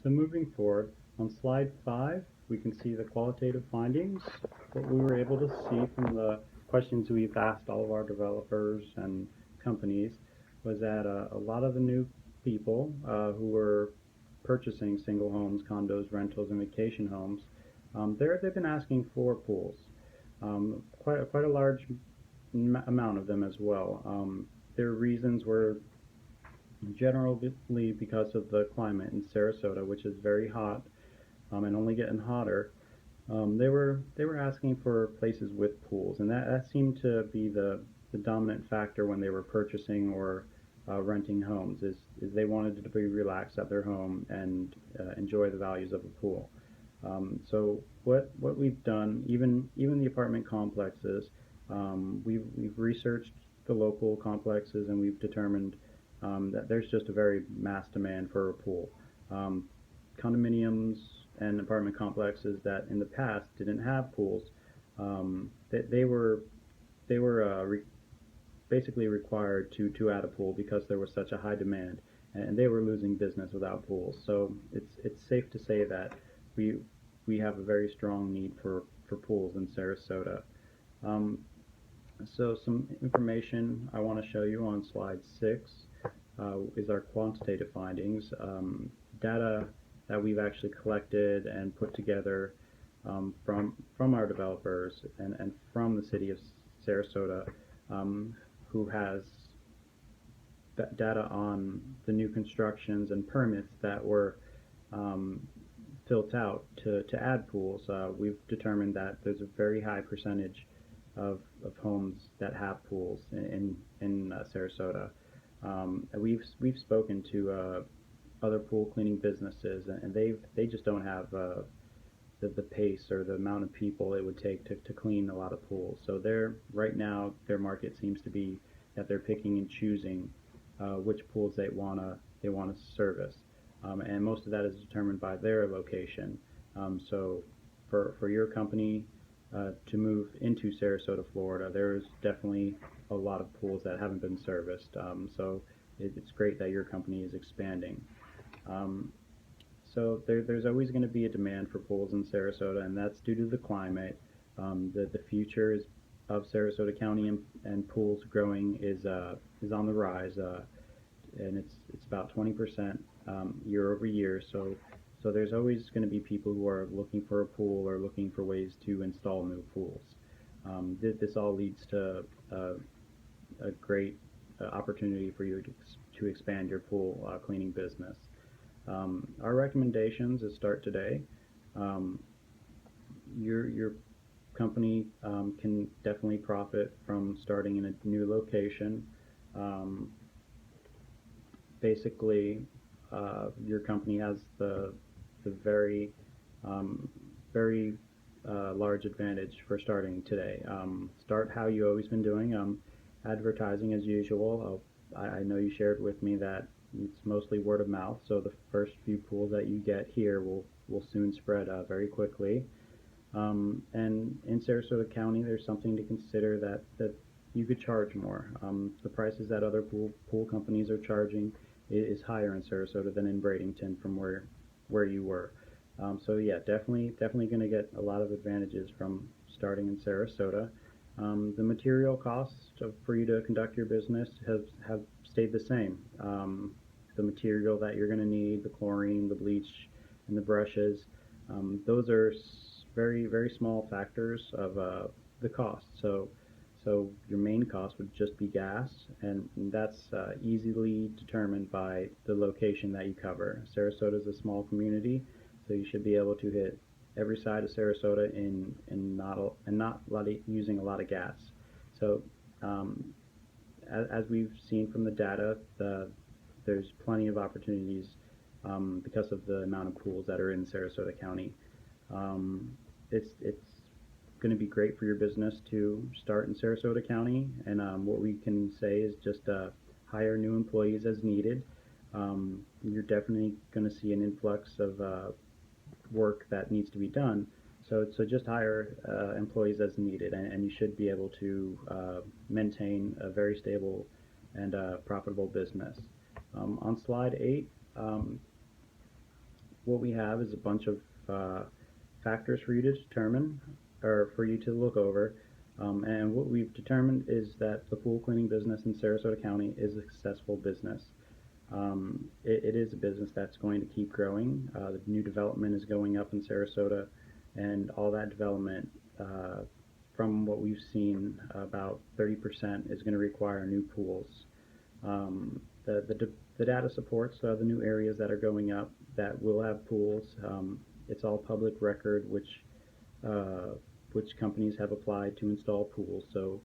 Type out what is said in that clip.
So moving forward, on slide 5, we can see the qualitative findings. What we were able to see from the questions we've asked all of our developers and companies was that a lot of the new people who were purchasing single homes, condos, rentals, and vacation homes, they've been asking for pools. Quite a large amount of them as well. Their reasons were generally because of the climate in Sarasota, which is very hot and only getting hotter. They were asking for places with pools, and that seemed to be the dominant factor when they were purchasing or renting homes. Is they wanted to be relaxed at their home and enjoy the values of a pool. So what we've done, even the apartment complexes, we've researched the local complexes and we've determined that there's just a very mass demand for a pool. Um, Condominiums and apartment complexes that in the past didn't have pools, they were basically required to add a pool because there was such a high demand, and they were losing business without pools. So it's safe to say that we we have a very strong need for pools in Sarasota. Um, so some information I want to show you on slide 6 is our quantitative findings, data that we've actually collected and put together from our developers and from the city of Sarasota, who has data on the new constructions and permits that were um, built out to add pools. We've determined that there's a very high percentage of homes that have pools in Sarasota. We've spoken to other pool cleaning businesses, and they just don't have the pace or the amount of people it would take to clean a lot of pools. So they're right now their market seems to be that they're picking and choosing which pools they wanna service, and most of that is determined by their location. So for your company to move into Sarasota, Florida, there's definitely a lot of pools that haven't been serviced. So it's great that your company is expanding. Um, so there's always going to be a demand for pools in Sarasota, and that's due to the climate. The future of Sarasota County and pools growing is on the rise, and it's about 20% year over year. So there's always going to be people who are looking for a pool or looking for ways to install new pools. This all leads to a great opportunity for you to expand your pool cleaning business. Our recommendations is start today. Um, your company can definitely profit from starting in a new location. Um, Basically, your company has the um, very large advantage for starting today. Start how you always been doing. Advertising as usual. I know you shared with me that it's mostly word of mouth, so the first few pools that you get here will soon spread very quickly. And in Sarasota County, there's something to consider that you could charge more. The prices that other pool companies are charging is higher in Sarasota than in Bradenton from where you were. So yeah, definitely going to get a lot of advantages from starting in Sarasota. The material costs for you to conduct your business have stayed the same. The material that you're going to need, the chlorine, the bleach, and the brushes, those are very small factors of the cost. So your main cost would just be gas, and that's easily determined by the location that you cover. Sarasota is a small community, so you should be able to hit every side of Sarasota in not using a lot of gas. So um, as we've seen from the data, there's plenty of opportunities because of the amount of pools that are in Sarasota County. Um, it's going to be great for your business to start in Sarasota County, and what we can say is just hire new employees as needed. You're definitely going to see an influx of work that needs to be done. So just hire employees as needed, and you should be able to maintain a very stable and profitable business. On slide 8, what we have is a bunch of uh, factors for you to determine or for you to look over. And what we've determined is that the pool cleaning business in Sarasota County is a successful business. It is a business that's going to keep growing. The new development is going up in Sarasota, and all that development, from what we've seen, about 30% is going to require new pools. The data supports the new areas that are going up that will have pools. It's all public record, uh, which companies have applied to install pools. So